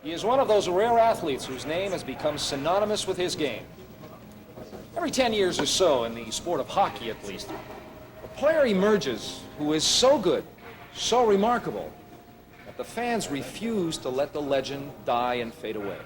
He is one of those rare athletes whose name has become synonymous with his game. Every 10 years or so, in the sport of hockey at least, a player emerges who is so good, so remarkable, that the fans refuse to let the legend die and fade away.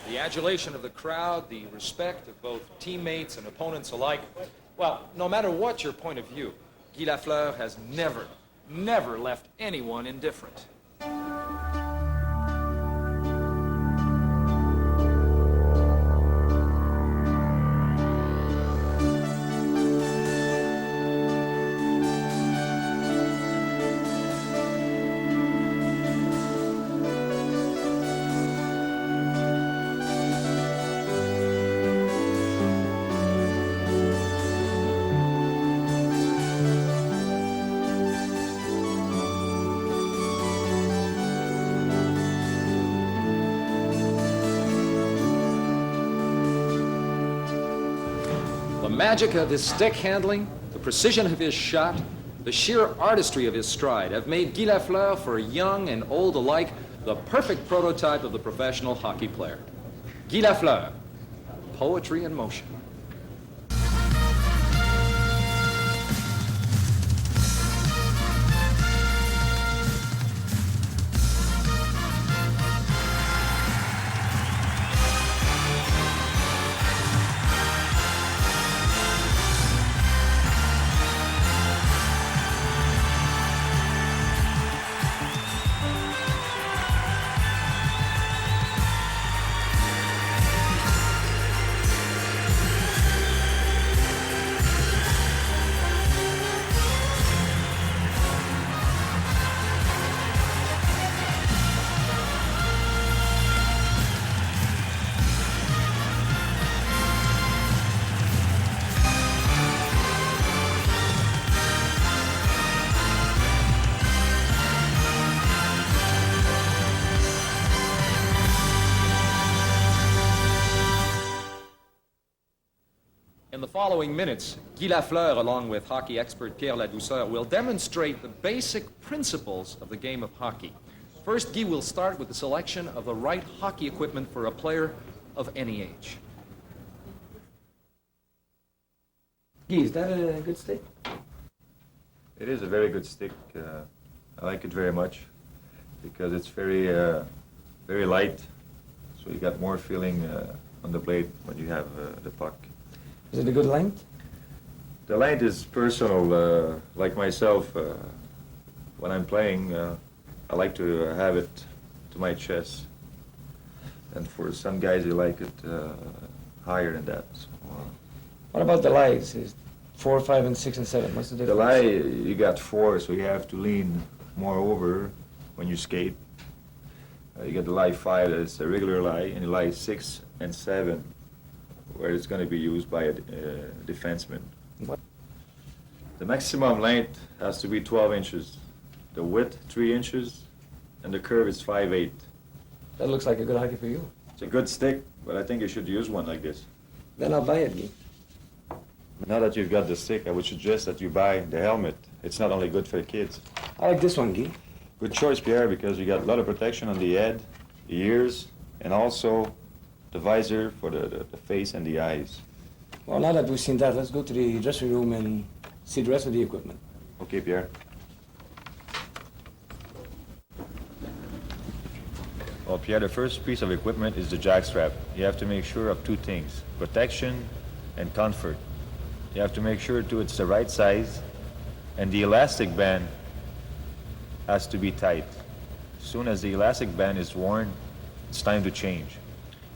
The adulation of the crowd, the respect of both teammates and opponents alike. Well, no matter what your point of view, Guy Lafleur has never left anyone indifferent. The magic of his stick handling, the precision of his shot, the sheer artistry of his stride have made Guy Lafleur, for young and old alike, the perfect prototype of the professional hockey player. Guy Lafleur, poetry in motion. In the following minutes, Guy Lafleur, along with hockey expert Pierre Ladouceur, will demonstrate the basic principles of the game of hockey. First, Guy will start with the selection of the right hockey equipment for a player of any age. Guy, is that a good stick? It is a very good stick. I like it very much because it's very light, so you got more feeling on the blade when you have the puck. Is it a good length? The length is personal. Like myself, when I'm playing, I like to have it to my chest. And for some guys, they like it higher than that. So, what about the lies? Is 4, 5, and 6, and 7? What's the difference? the lie, you got 4, so you have to lean more over when you skate. You got the lie 5, that's a regular lie, and the lie 6 and 7, where it's going to be used by a defenseman. What? The maximum length has to be 12 inches, the width 3 inches, and the curve is 5/8. That looks like a good hockey for you. It's a good stick, but I think you should use one like this. Then I'll buy it, Guy. Now that you've got the stick, I would suggest that you buy the helmet. It's not only good for the kids. I like this one, Guy. Good choice, Pierre, because you got a lot of protection on the head, the ears, and also the visor for the face and the eyes. Well, now that we've seen that, let's go to the dressing room and see the rest of the equipment. Okay, Pierre. Well, Pierre, the first piece of equipment is the jackstrap. You have to make sure of two things, protection and comfort. You have to make sure too it's the right size, and the elastic band has to be tight. As soon as the elastic band is worn, it's time to change.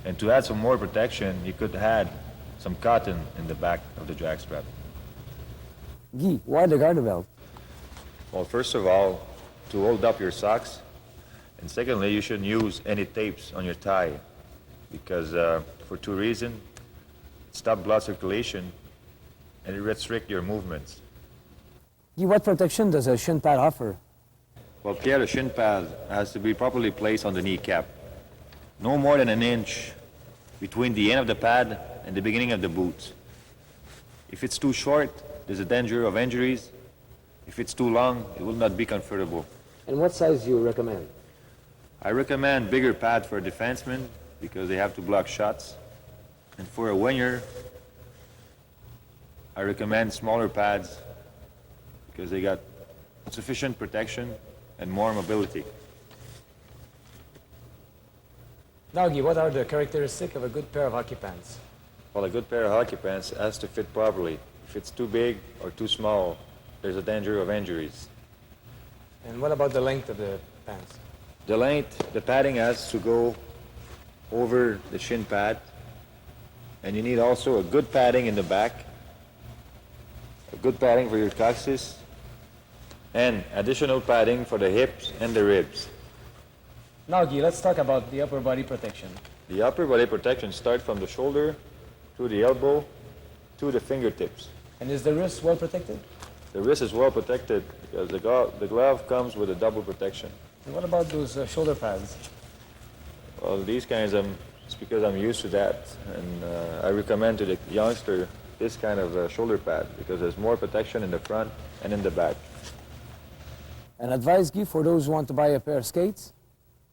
And to add some more protection, you could add some cotton in the back of the jackstrap. Guy, why the garter belt? Well, first of all, to hold up your socks, and secondly, you shouldn't use any tapes on your tie because for two reasons. It stops blood circulation and it restricts your movements. Guy, what protection does a shin pad offer? Well, Pierre, the shin pad has to be properly placed on the kneecap. No more than an inch between the end of the pad and the beginning of the boot. If it's too short, there's a danger of injuries. If it's too long, it will not be comfortable. And what size do you recommend? I recommend bigger pad for a defenseman because they have to block shots. And for a winger, I recommend smaller pads because they got sufficient protection and more mobility. Now, Guy, what are the characteristics of a good pair of hockey pants? Well, a good pair of hockey pants has to fit properly. If it's too big or too small, there's a danger of injuries. And what about the length of the pants? The length, the padding has to go over the shin pad, and you need also a good padding in the back, a good padding for your coccyx, and additional padding for the hips and the ribs. Now, Guy, let's talk about the upper body protection. The upper body protection starts from the shoulder, through the elbow, to the fingertips. And is the wrist well protected? The wrist is well protected because the glove comes with a double protection. And what about those shoulder pads? Well, these kinds, it's because I'm used to that, and I recommend to the youngster this kind of shoulder pad because there's more protection in the front and in the back. And advice, Guy, for those who want to buy a pair of skates?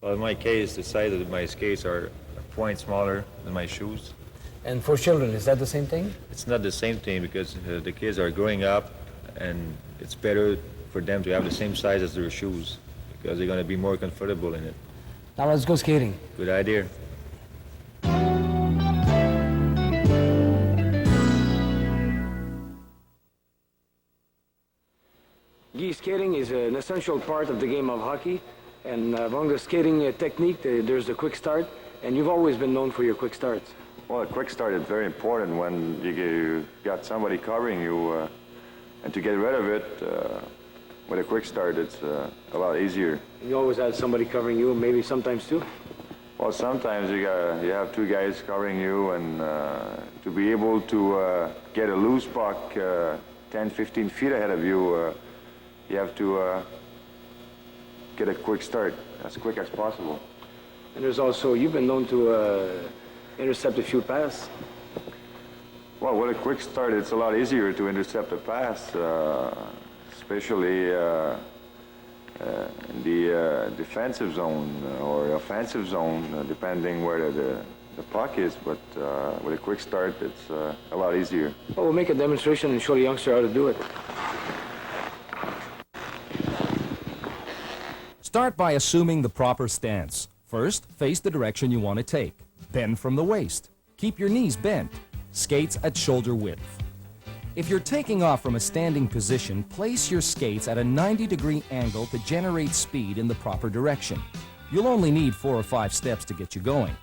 Well, in my case, the size of my skates are a point smaller than my shoes. And for children, is that the same thing? It's not the same thing because the kids are growing up, and it's better for them to have the same size as their shoes because they're going to be more comfortable in it. Now let's go skating. Good idea. Guy, skating is an essential part of the game of hockey. And among the skating technique, there's the quick start. And you've always been known for your quick starts. Well, a quick start is very important when you got somebody covering you, and to get rid of it with a quick start, it's a lot easier. You always had somebody covering you, maybe sometimes two? Well, sometimes you have two guys covering you, and to be able to get a loose puck 10, 15 feet ahead of you, you have to get a quick start, as quick as possible. And there's also, you've been known to intercept a few passes. Well, with a quick start, it's a lot easier to intercept a pass, especially in the defensive zone or offensive zone, depending where the puck is. But with a quick start, it's a lot easier. Well, we'll make a demonstration and show the youngster how to do it. Start by assuming the proper stance. First, face the direction you want to take. Bend from the waist. Keep your knees bent. Skates at shoulder width. If you're taking off from a standing position, place your skates at a 90-degree angle to generate speed in the proper direction. You'll only need 4 or 5 steps to get you going.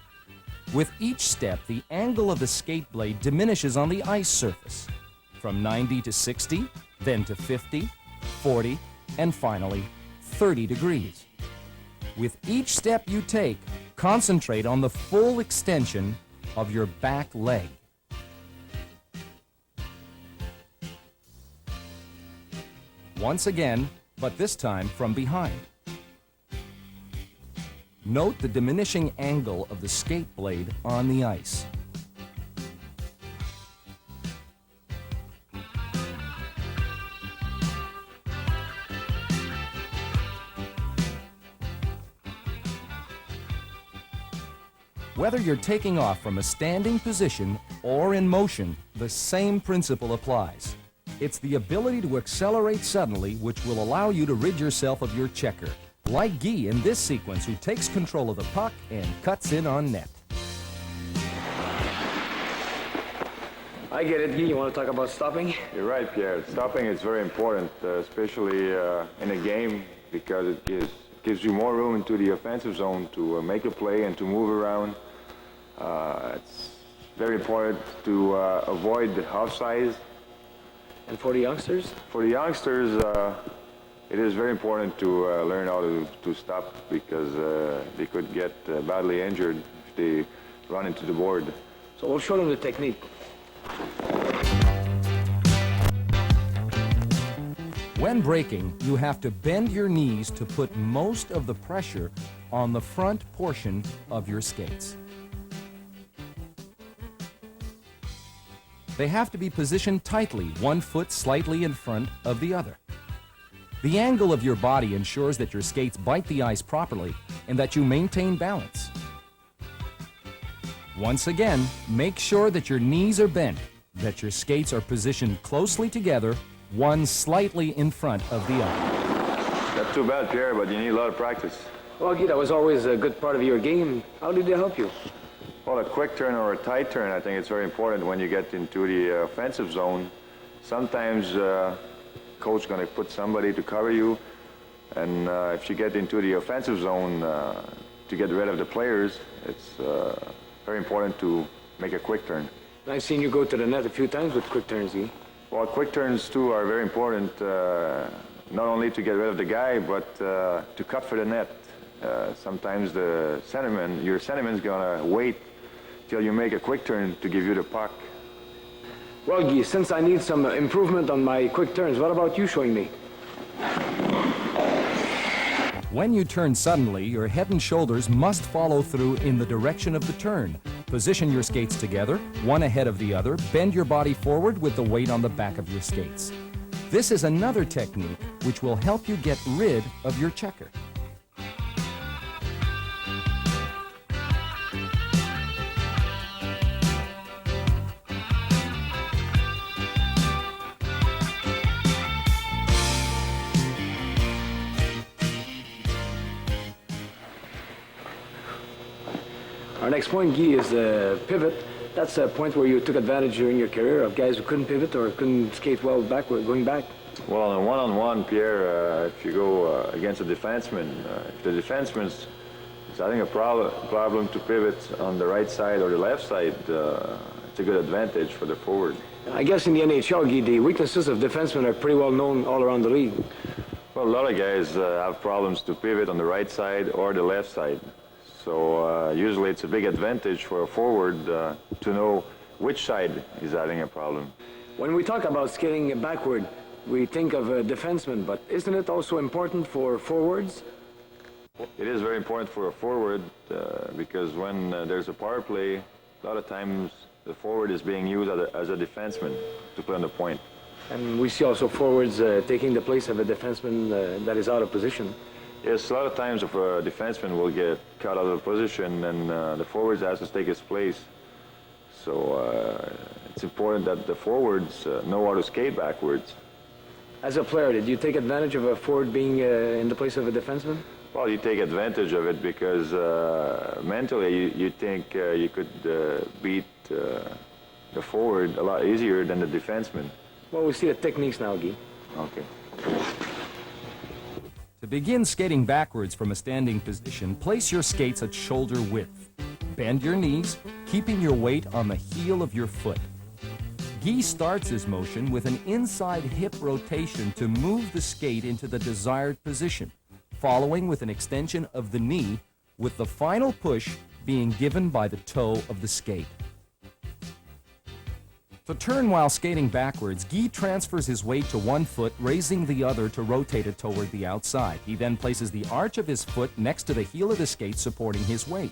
With each step, the angle of the skate blade diminishes on the ice surface. From 90 to 60, then to 50, 40, and finally 30 degrees. With each step you take, concentrate on the full extension of your back leg. Once again, but this time from behind. Note the diminishing angle of the skate blade on the ice. Whether you're taking off from a standing position or in motion, the same principle applies. It's the ability to accelerate suddenly which will allow you to rid yourself of your checker. Like Guy in this sequence, who takes control of the puck and cuts in on net. I get it, Guy. You want to talk about stopping? You're right, Pierre. Stopping is very important, especially in a game, because it gives you more room into the offensive zone to make a play and to move around. It's very important to avoid the offsides. And for the youngsters? For the youngsters, it is very important to learn how to stop, because they could get badly injured if they run into the board. So we'll show them the technique. When braking, you have to bend your knees to put most of the pressure on the front portion of your skates. They have to be positioned tightly, one foot slightly in front of the other. The angle of your body ensures that your skates bite the ice properly and that you maintain balance. Once again, make sure that your knees are bent, that your skates are positioned closely together, one slightly in front of the other. Not too bad, Pierre, but you need a lot of practice. Well, Guy, that was always a good part of your game. How did they help you? Well, a quick turn or a tight turn, I think it's very important when you get into the offensive zone. Sometimes coach going to put somebody to cover you, and if you get into the offensive zone to get rid of the players, it's very important to make a quick turn. I've seen you go to the net a few times with quick turns, Guy. Well, quick turns too are very important, not only to get rid of the guy, but to cut for the net. Sometimes your centerman's gonna wait till you make a quick turn to give you the puck. Well, Guy, since I need some improvement on my quick turns, what about you showing me? When you turn suddenly, your head and shoulders must follow through in the direction of the turn. Position your skates together, one ahead of the other. Bend your body forward with the weight on the back of your skates. This is another technique which will help you get rid of your checker. Our next point, Guy, is pivot. That's a point where you took advantage during your career of guys who couldn't pivot or couldn't skate well backward, going back. Well, on a one-on-one, Pierre, if you go against a defenseman, if the defenseman is having a problem to pivot on the right side or the left side, it's a good advantage for the forward. I guess in the NHL, Guy, the weaknesses of defensemen are pretty well known all around the league. Well, a lot of guys have problems to pivot on the right side or the left side. So usually it's a big advantage for a forward to know which side is having a problem. When we talk about skating backward, we think of a defenseman, but isn't it also important for forwards? It is very important for a forward because when there's a power play, a lot of times the forward is being used as a defenseman to play on the point. And we see also forwards taking the place of a defenseman that is out of position. Yes, a lot of times if a defenseman will get cut out of position and the forwards has to take his place. So it's important that the forwards know how to skate backwards. As a player, did you take advantage of a forward being in the place of a defenseman? Well, you take advantage of it because mentally you think you could beat the forward a lot easier than the defenseman. Well, we see the techniques now, Guy. Okay. To begin skating backwards from a standing position, place your skates at shoulder width. Bend your knees, keeping your weight on the heel of your foot. Guy starts his motion with an inside hip rotation to move the skate into the desired position, following with an extension of the knee, with the final push being given by the toe of the skate. To turn while skating backwards, Guy transfers his weight to one foot, raising the other to rotate it toward the outside. He then places the arch of his foot next to the heel of the skate, supporting his weight.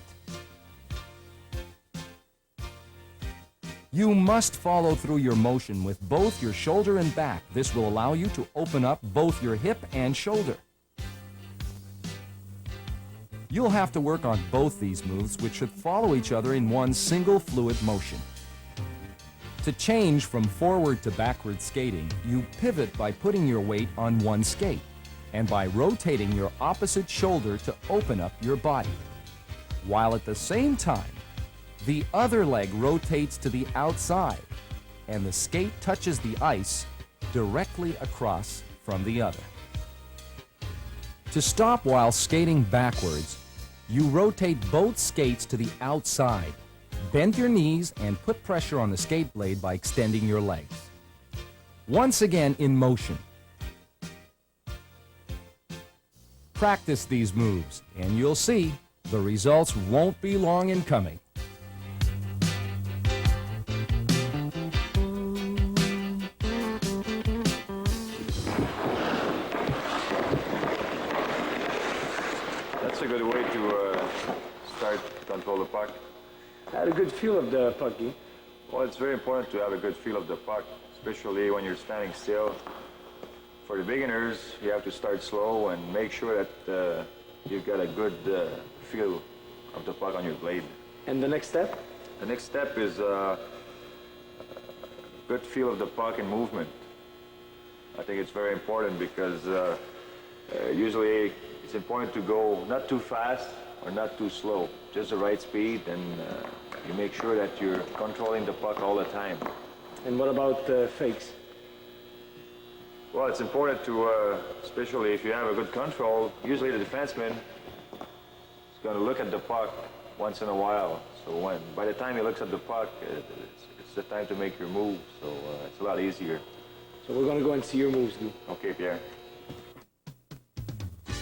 You must follow through your motion with both your shoulder and back. This will allow you to open up both your hip and shoulder. You'll have to work on both these moves, which should follow each other in one single fluid motion. To change from forward to backward skating, you pivot by putting your weight on one skate. and by rotating your opposite shoulder to open up your body. While at the same time, the other leg rotates to the outside and the skate touches the ice directly across from the other. To stop while skating backwards, you rotate both skates to the outside, bend your knees, and put pressure on the skate blade by extending your legs. Once again in motion. Practice these moves, and you'll see the results won't be long in coming. That's a good way to start to control the puck. I had a good feel of the puck, Guy. Well, it's very important to have a good feel of the puck, especially when you're standing still. For the beginners, you have to start slow and make sure that you've got a good feel of the puck on your blade. And the next step? The next step is good feel of the puck and movement. I think it's very important because usually it's important to go not too fast or not too slow, just the right speed, and you make sure that you're controlling the puck all the time. And what about fakes? Well, it's important to, especially if you have a good control, usually the defenseman is going to look at the puck once in a while. So by the time he looks at the puck, it's the time to make your move, so it's a lot easier. So we're going to go and see your moves, Guy. Okay, Pierre.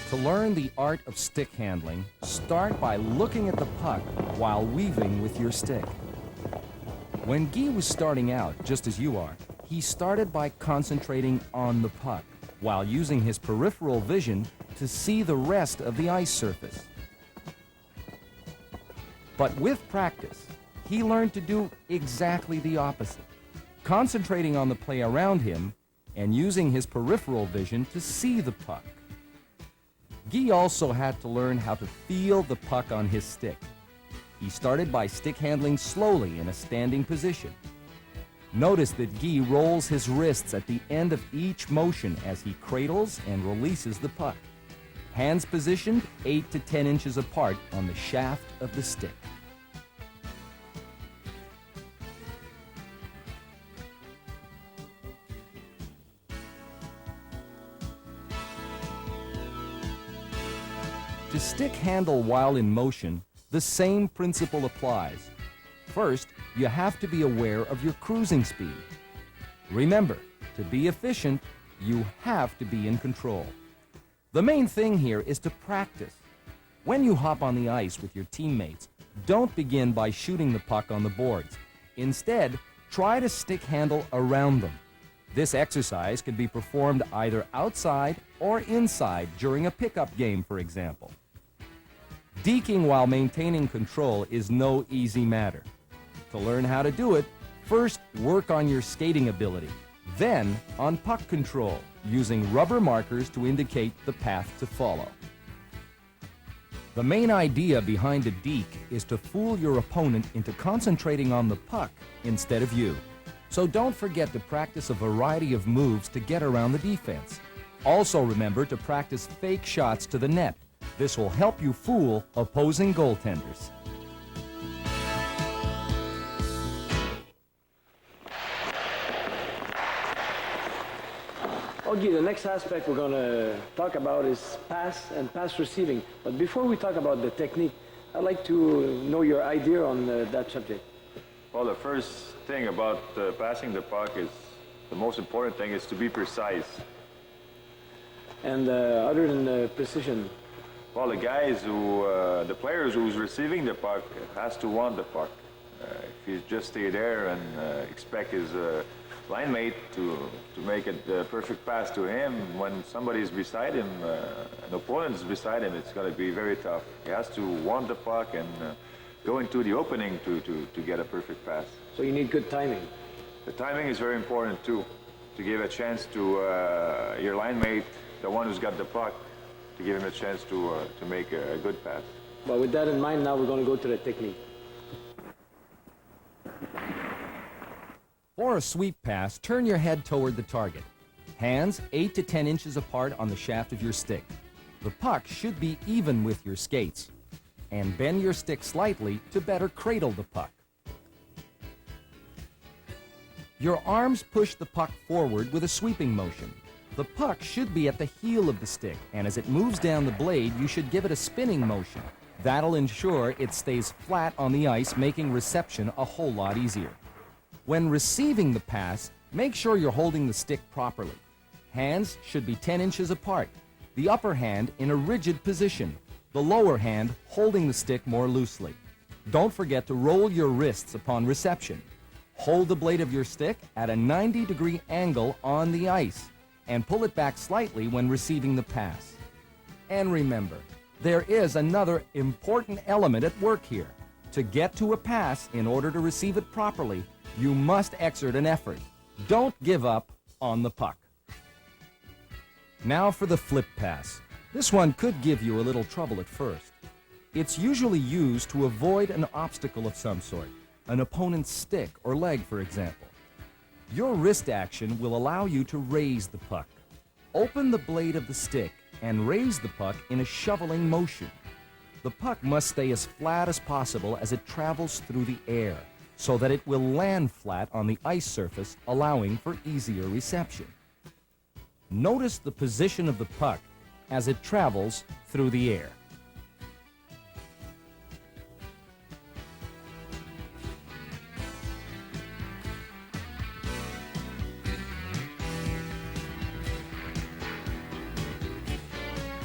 To learn the art of stick handling, start by looking at the puck while weaving with your stick. When Guy was starting out, just as you are, he started by concentrating on the puck while using his peripheral vision to see the rest of the ice surface. But with practice, he learned to do exactly the opposite, concentrating on the play around him and using his peripheral vision to see the puck. Guy also had to learn how to feel the puck on his stick. He started by stick handling slowly in a standing position. Notice that Guy rolls his wrists at the end of each motion as he cradles and releases the puck. Hands positioned 8 to 10 inches apart on the shaft of the stick. To stick handle while in motion, the same principle applies. First, you have to be aware of your cruising speed. Remember, to be efficient, you have to be in control. The main thing here is to practice. When you hop on the ice with your teammates, don't begin by shooting the puck on the boards. Instead, try to stick handle around them. This exercise can be performed either outside or inside during a pickup game, for example. Deking while maintaining control is no easy matter. To learn how to do it, first work on your skating ability, then on puck control, using rubber markers to indicate the path to follow. The main idea behind a deke is to fool your opponent into concentrating on the puck instead of you. So don't forget to practice a variety of moves to get around the defense. Also remember to practice fake shots to the net. This will help you fool opposing goaltenders. Okay, the next aspect we're going to talk about is pass and pass receiving. But before we talk about the technique, I'd like to know your idea on that subject. Well, the first thing about passing the puck is, the most important thing is to be precise. And other than precision? Well, the players who's receiving the puck has to want the puck. If he just stay there and expect his line mate to make a perfect pass to him, when somebody's beside him, an opponent is beside him, it's going to be very tough. He has to want the puck and go into the opening to get a perfect pass. So you need good timing. The timing is very important too, to give a chance to your line mate, the one who's got the puck, to give him a chance to make a good pass. But with that in mind, now we're going to go to the technique. For a sweep pass, turn your head toward the target. Hands 8 to 10 inches apart on the shaft of your stick. The puck should be even with your skates. And bend your stick slightly to better cradle the puck. Your arms push the puck forward with a sweeping motion. The puck should be at the heel of the stick, and as it moves down the blade, you should give it a spinning motion. That'll ensure it stays flat on the ice, making reception a whole lot easier. When receiving the pass, make sure you're holding the stick properly. Hands should be 10 inches apart, the upper hand in a rigid position, the lower hand holding the stick more loosely. Don't forget to roll your wrists upon reception. Hold the blade of your stick at a 90-degree angle on the ice and pull it back slightly when receiving the pass. And remember, there is another important element at work here. To get to a pass in order to receive it properly, you must exert an effort. Don't give up on the puck. Now for the flip pass. This one could give you a little trouble at first. It's usually used to avoid an obstacle of some sort, an opponent's stick or leg, for example. Your wrist action will allow you to raise the puck. Open the blade of the stick and raise the puck in a shoveling motion. The puck must stay as flat as possible as it travels through the air, so that it will land flat on the ice surface, allowing for easier reception. Notice the position of the puck as it travels through the air.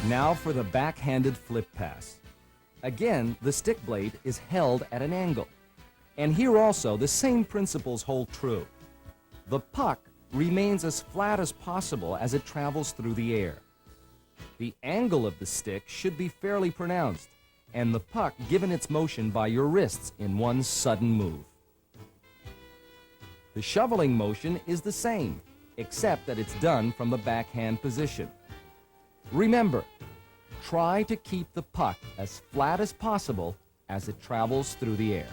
Now for the backhanded flip pass. Again, the stick blade is held at an angle. And here also, the same principles hold true. The puck remains as flat as possible as it travels through the air. The angle of the stick should be fairly pronounced, and the puck given its motion by your wrists in one sudden move. The shoveling motion is the same, except that it's done from the backhand position. Remember, try to keep the puck as flat as possible as it travels through the air.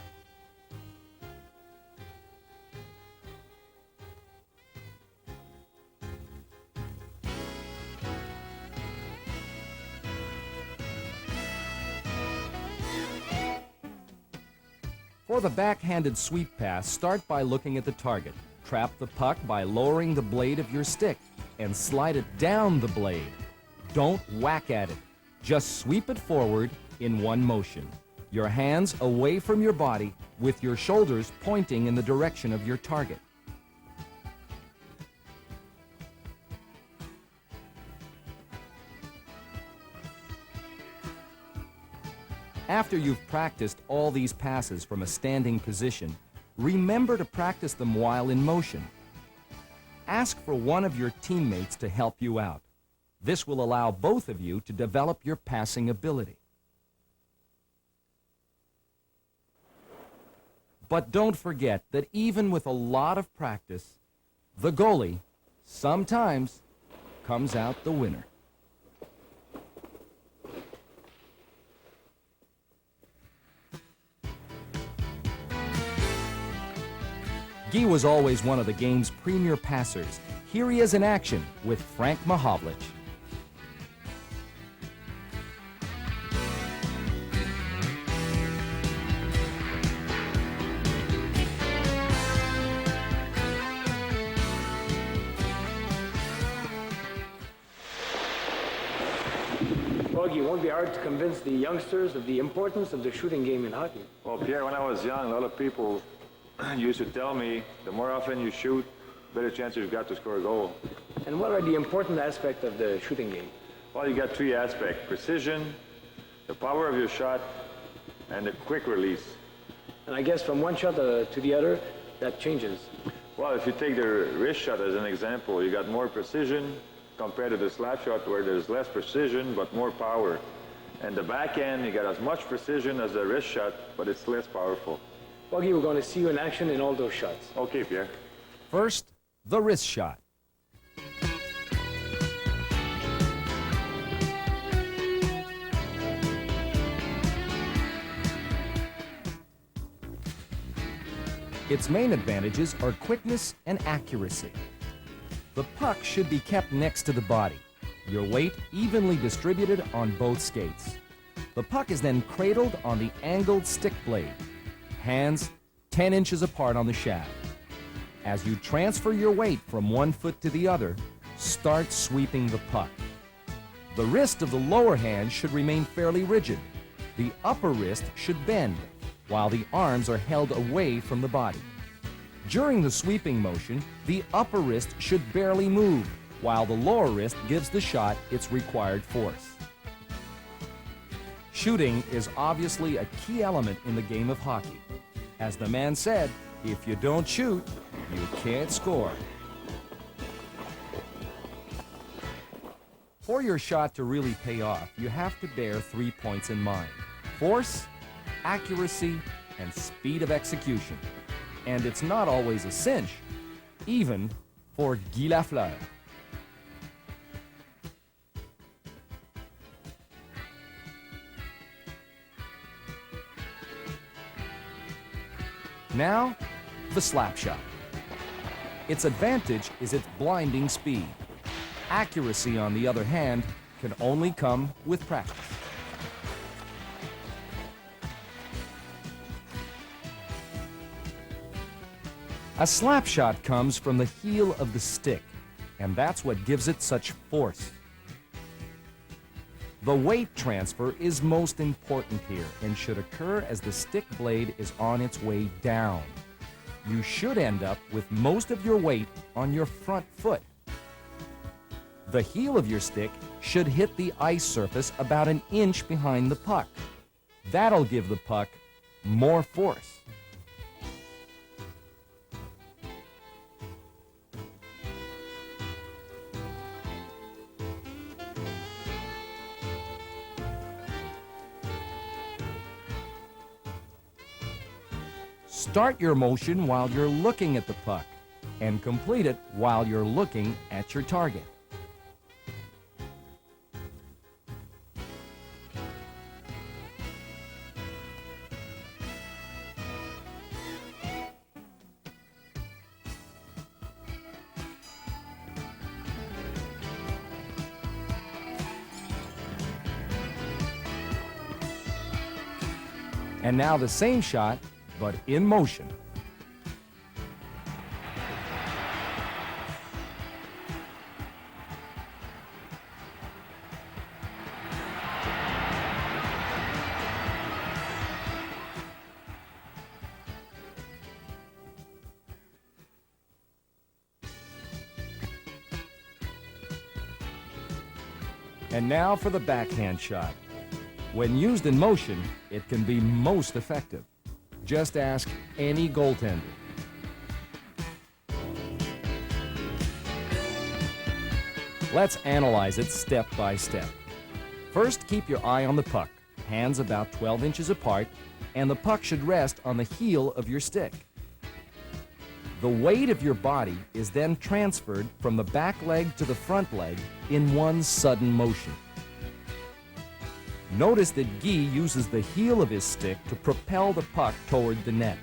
For the backhanded sweep pass, start by looking at the target. Trap the puck by lowering the blade of your stick and slide it down the blade. Don't whack at it. Just sweep it forward in one motion. Your hands away from your body with your shoulders pointing in the direction of your target. After you've practiced all these passes from a standing position, remember to practice them while in motion. Ask for one of your teammates to help you out. This will allow both of you to develop your passing ability. But don't forget that even with a lot of practice, the goalie sometimes comes out the winner. Guy was always one of the game's premier passers. Here he is in action with Frank Mahovlich. Well, it won't be hard to convince the youngsters of the importance of the shooting game in hockey. Well, Pierre, when I was young, a lot of people used to tell me the more often you shoot, better chance you've got to score a goal. And what are the important aspects of the shooting game? Well, you got three aspects: precision, the power of your shot, and the quick release. And I guess from one shot to the other, that changes. Well, if you take the wrist shot as an example, you got more precision compared to the slap shot where there's less precision but more power. And the backhand, you got as much precision as the wrist shot, but it's less powerful. Buggy, we're going to see you in action in all those shots. Okay, Pierre. First, the wrist shot. Its main advantages are quickness and accuracy. The puck should be kept next to the body, your weight evenly distributed on both skates. The puck is then cradled on the angled stick blade, hands 10 inches apart on the shaft. As you transfer your weight from one foot to the other, start sweeping the puck. The wrist of the lower hand should remain fairly rigid. The upper wrist should bend, while the arms are held away from the body. During the sweeping motion, the upper wrist should barely move, while the lower wrist gives the shot its required force. Shooting is obviously a key element in the game of hockey. As the man said, if you don't shoot, you can't score. For your shot to really pay off, you have to bear 3 points in mind: force, accuracy, and speed of execution. And it's not always a cinch, even for Guy Lafleur. Now, the slap shot. Its advantage is its blinding speed. Accuracy, on the other hand, can only come with practice. A slap shot comes from the heel of the stick, and that's what gives it such force. The weight transfer is most important here and should occur as the stick blade is on its way down. You should end up with most of your weight on your front foot. The heel of your stick should hit the ice surface about an inch behind the puck. That'll give the puck more force. Start your motion while you're looking at the puck, and complete it while you're looking at your target. And now the same shot, but in motion. And now for the backhand shot. When used in motion, it can be most effective. Just ask any goaltender. Let's analyze it step by step. First, keep your eye on the puck, hands about 12 inches apart, and the puck should rest on the heel of your stick. The weight of your body is then transferred from the back leg to the front leg in one sudden motion. Notice that Guy uses the heel of his stick to propel the puck toward the net.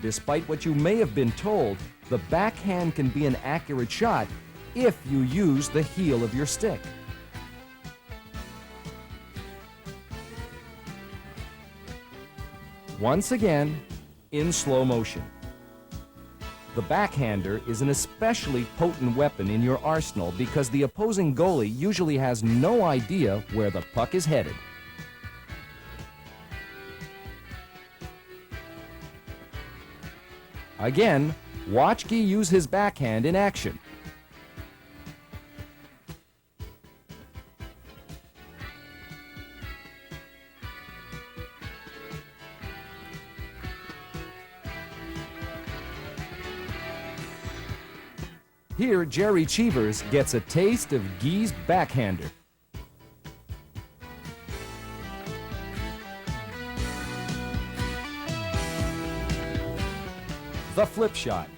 Despite what you may have been told, the backhand can be an accurate shot if you use the heel of your stick. Once again, in slow motion. The backhander is an especially potent weapon in your arsenal because the opposing goalie usually has no idea where the puck is headed. Again, watch Guy use his backhand in action. Here, Jerry Cheevers gets a taste of Guy's backhander. The flip shot.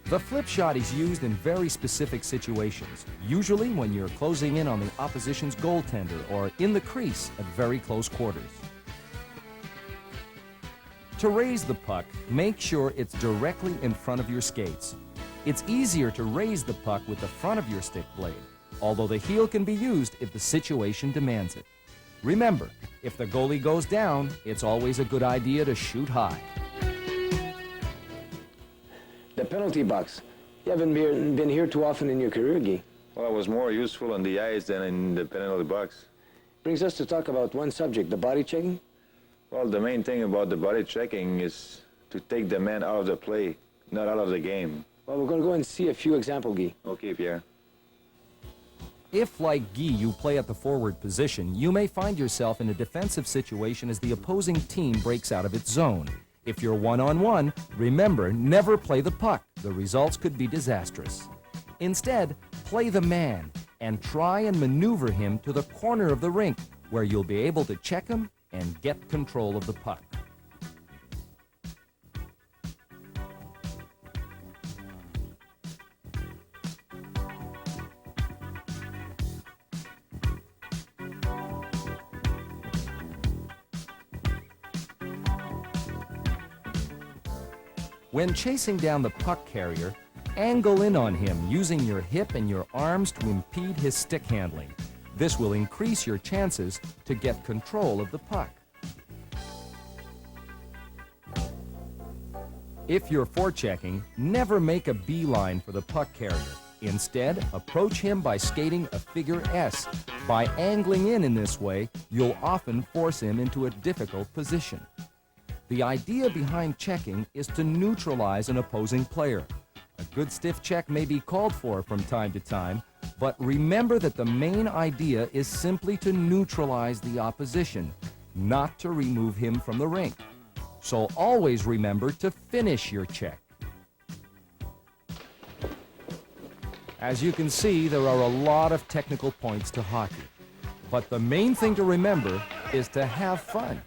The flip shot is used in very specific situations, usually when you're closing in on the opposition's goaltender or in the crease at very close quarters. To raise the puck, make sure it's directly in front of your skates. It's easier to raise the puck with the front of your stick blade, although the heel can be used if the situation demands it. Remember, if the goalie goes down, it's always a good idea to shoot high. The penalty box. You haven't been here too often in your career, Guy. Well, I was more useful on the ice than in the penalty box. Brings us to talk about one subject, the body checking. Well, the main thing about the body checking is to take the man out of the play, not out of the game. Well, we're going to go and see a few examples, Guy. Okay, Pierre. If, like Guy, you play at the forward position, you may find yourself in a defensive situation as the opposing team breaks out of its zone. If you're one-on-one, remember, never play the puck. The results could be disastrous. Instead, play the man and try and maneuver him to the corner of the rink, where you'll be able to check him and get control of the puck. When chasing down the puck carrier, angle in on him using your hip and your arms to impede his stick handling. This will increase your chances to get control of the puck. If you're forechecking, never make a beeline for the puck carrier. Instead, approach him by skating a figure S. By angling in this way, you'll often force him into a difficult position. The idea behind checking is to neutralize an opposing player. A good stiff check may be called for from time to time, but remember that the main idea is simply to neutralize the opposition, not to remove him from the rink. So always remember to finish your check. As you can see, there are a lot of technical points to hockey, but the main thing to remember is to have fun.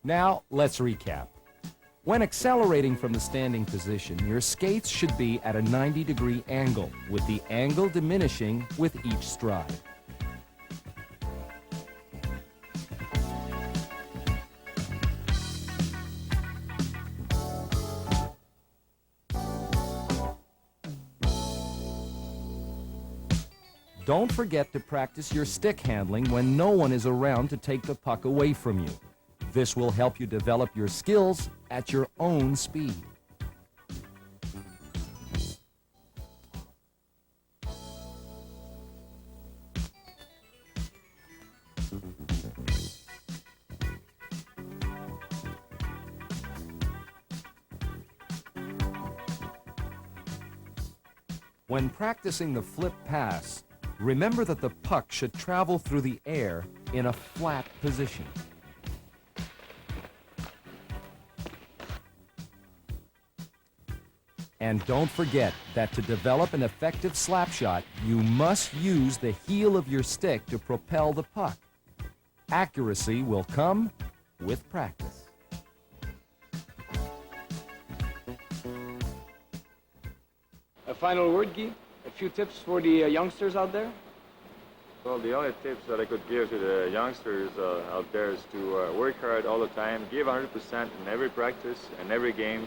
Now, let's recap. When accelerating from the standing position, your skates should be at a 90-degree angle, with the angle diminishing with each stride. Don't forget to practice your stick handling when no one is around to take the puck away from you. This will help you develop your skills at your own speed. When practicing the flip pass, remember that the puck should travel through the air in a flat position. And don't forget that to develop an effective slap shot, you must use the heel of your stick to propel the puck. Accuracy will come with practice. A final word, Guy? A few tips for the youngsters out there? Well, the only tips that I could give to the youngsters out there is to work hard all the time, give 100% in every practice and every game.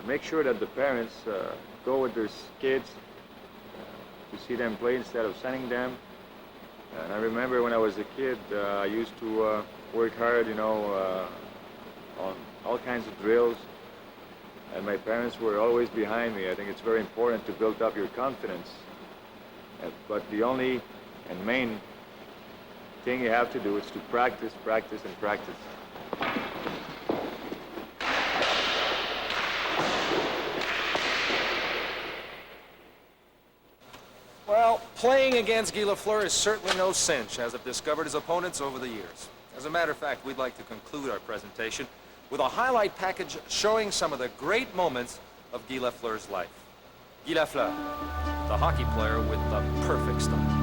Make sure that the parents go with their kids to see them play instead of sending them. And I remember when I was a kid, I used to work hard, on all kinds of drills. And my parents were always behind me. I think it's very important to build up your confidence. But the only and main thing you have to do is to practice, practice, and practice. Well, playing against Guy Lafleur is certainly no cinch, as I've discovered his opponents over the years. As a matter of fact, we'd like to conclude our presentation with a highlight package showing some of the great moments of Guy Lafleur's life. Guy Lafleur, the hockey player with the perfect style.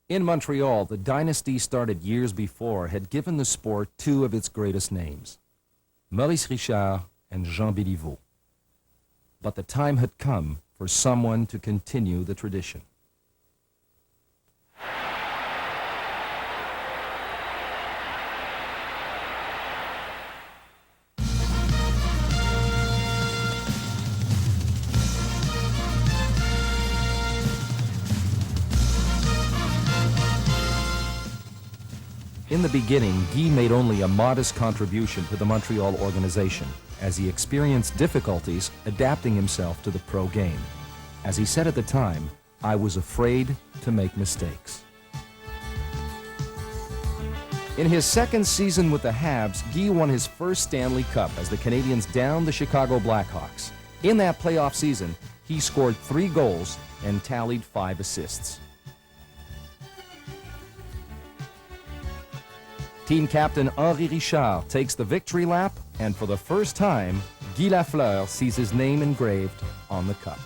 In Montreal, the dynasty started years before had given the sport two of its greatest names, Maurice Richard and Jean Béliveau. But the time had come for someone to continue the tradition. In the beginning, Guy made only a modest contribution to the Montreal organization as he experienced difficulties adapting himself to the pro game. As he said at the time, "I was afraid to make mistakes." In his second season with the Habs, Guy won his first Stanley Cup as the Canadiens downed the Chicago Blackhawks. In that playoff season, he scored 3 goals and tallied 5 assists. Team captain Henri Richard takes the victory lap, and for the first time, Guy Lafleur sees his name engraved on the cup.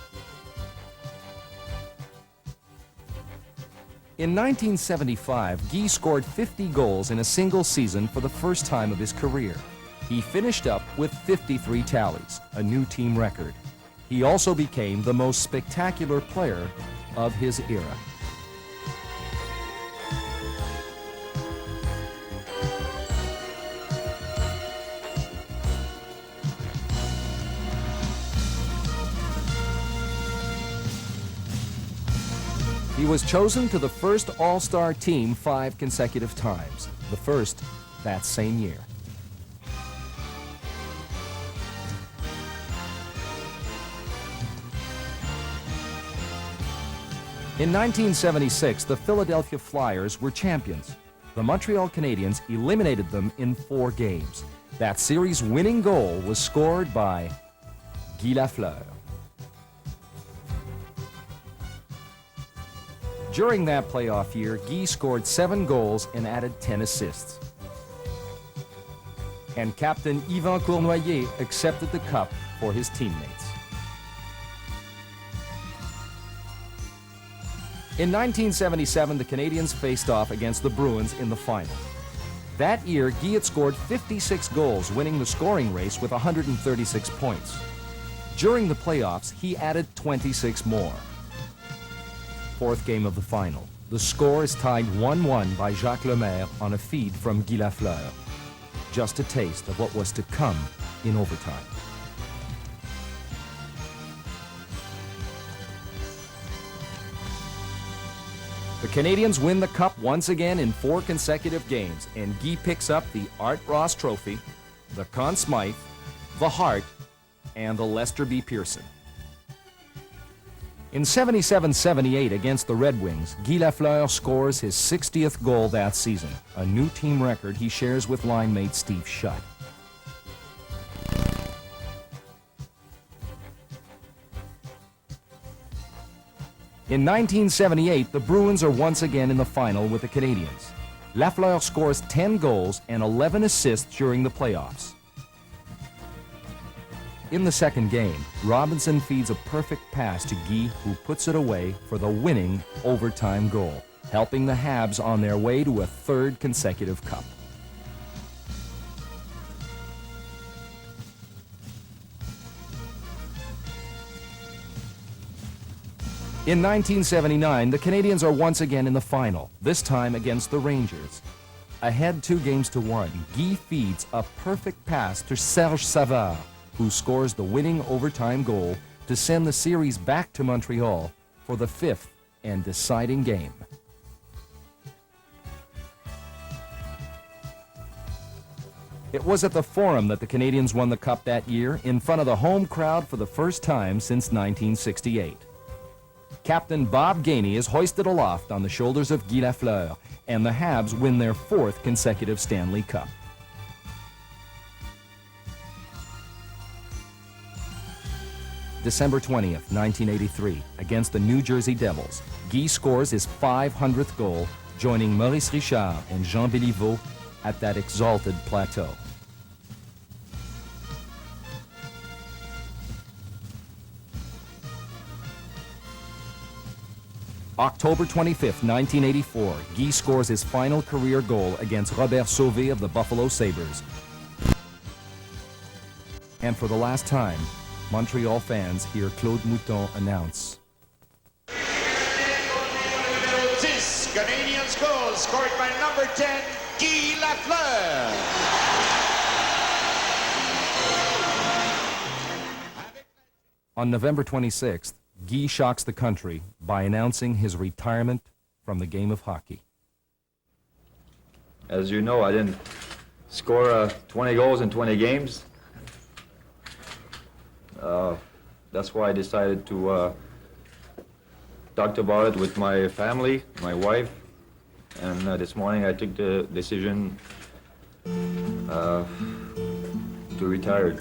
In 1975, Guy scored 50 goals in a single season for the first time of his career. He finished up with 53 tallies, a new team record. He also became the most spectacular player of his era. He was chosen to the first All-Star team 5 consecutive times, the first that same year. In 1976, the Philadelphia Flyers were champions. The Montreal Canadiens eliminated them in 4 games. That series' winning goal was scored by Guy Lafleur. During that playoff year, Guy scored 7 goals and added 10 assists. And captain Yvan Cournoyer accepted the cup for his teammates. In 1977, the Canadiens faced off against the Bruins in the final. That year, Guy had scored 56 goals, winning the scoring race with 136 points. During the playoffs, he added 26 more. 4th game of the final. The score is tied 1-1 by Jacques Lemaire on a feed from Guy Lafleur. Just a taste of what was to come in overtime. The Canadiens win the Cup once again in 4 consecutive games, and Guy picks up the Art Ross Trophy, the Conn Smythe, the Hart, and the Lester B. Pearson. In 77-78 against the Red Wings, Guy Lafleur scores his 60th goal that season, a new team record he shares with line mate Steve Shutt. In 1978, the Bruins are once again in the final with the Canadiens. Lafleur scores 10 goals and 11 assists during the playoffs. In the second game, Robinson feeds a perfect pass to Guy, who puts it away for the winning overtime goal, helping the Habs on their way to a 3rd consecutive cup. In 1979, the Canadiens are once again in the final, this time against the Rangers. Ahead 2-1, Guy feeds a perfect pass to Serge Savard, who scores the winning overtime goal to send the series back to Montreal for the 5th and deciding game. It was at the Forum that the Canadiens won the Cup that year in front of the home crowd for the first time since 1968. Captain Bob Gainey is hoisted aloft on the shoulders of Guy Lafleur, and the Habs win their 4th consecutive Stanley Cup. December 20th, 1983, against the New Jersey Devils, Guy scores his 500th goal, joining Maurice Richard and Jean Béliveau at that exalted plateau. October 25th, 1984, Guy scores his final career goal against Robert Sauvé of the Buffalo Sabres. And for the last time, Montreal fans hear Claude Mouton announce. 10 Canadiens goal scored by number 10, Guy Lafleur. On November 26th, Guy shocks the country by announcing his retirement from the game of hockey. As you know, I didn't score 20 goals in 20 games. That's why I decided to talk about it with my family, my wife, and this morning I took the decision to retire.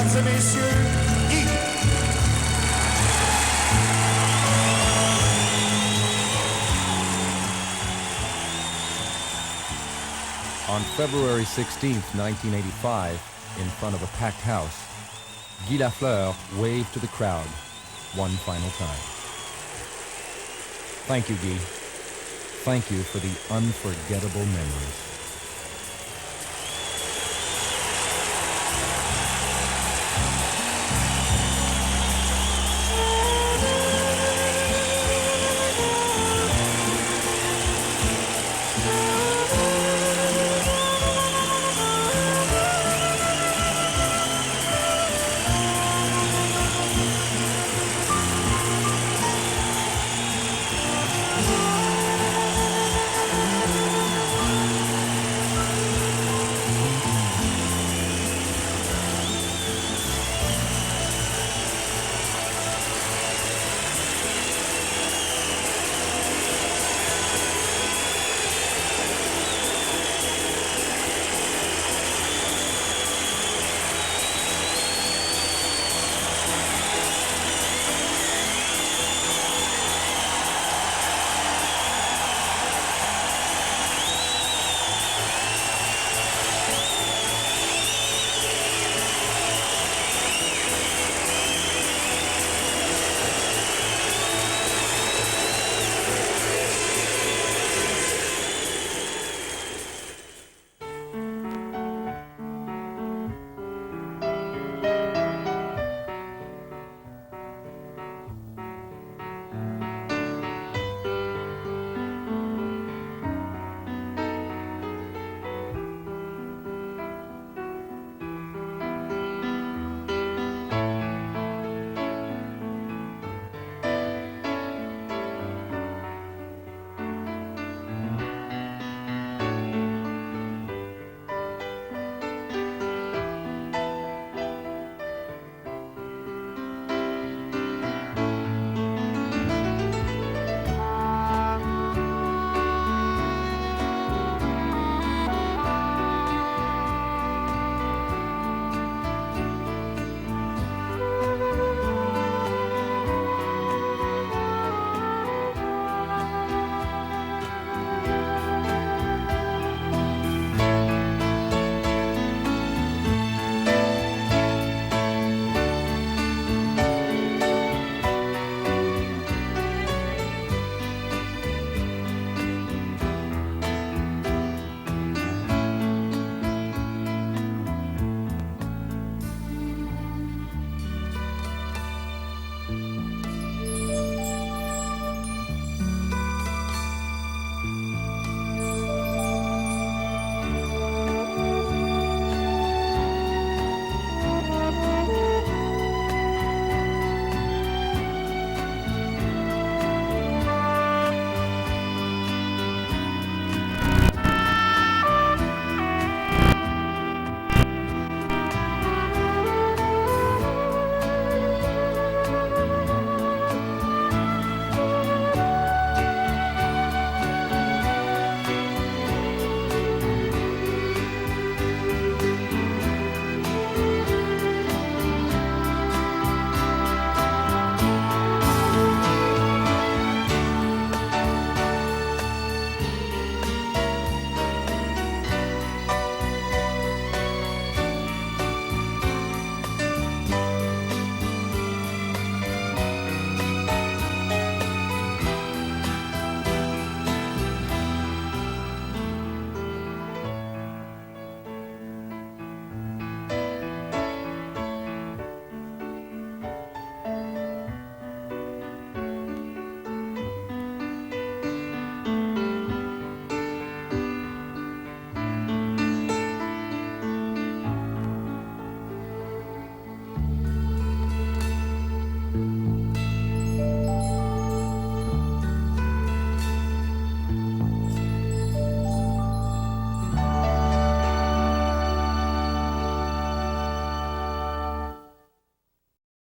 Mesdames et messieurs, Guy. On February 16th, 1985, in front of a packed house, Guy Lafleur waved to the crowd one final time. Thank you, Guy. Thank you for the unforgettable memories.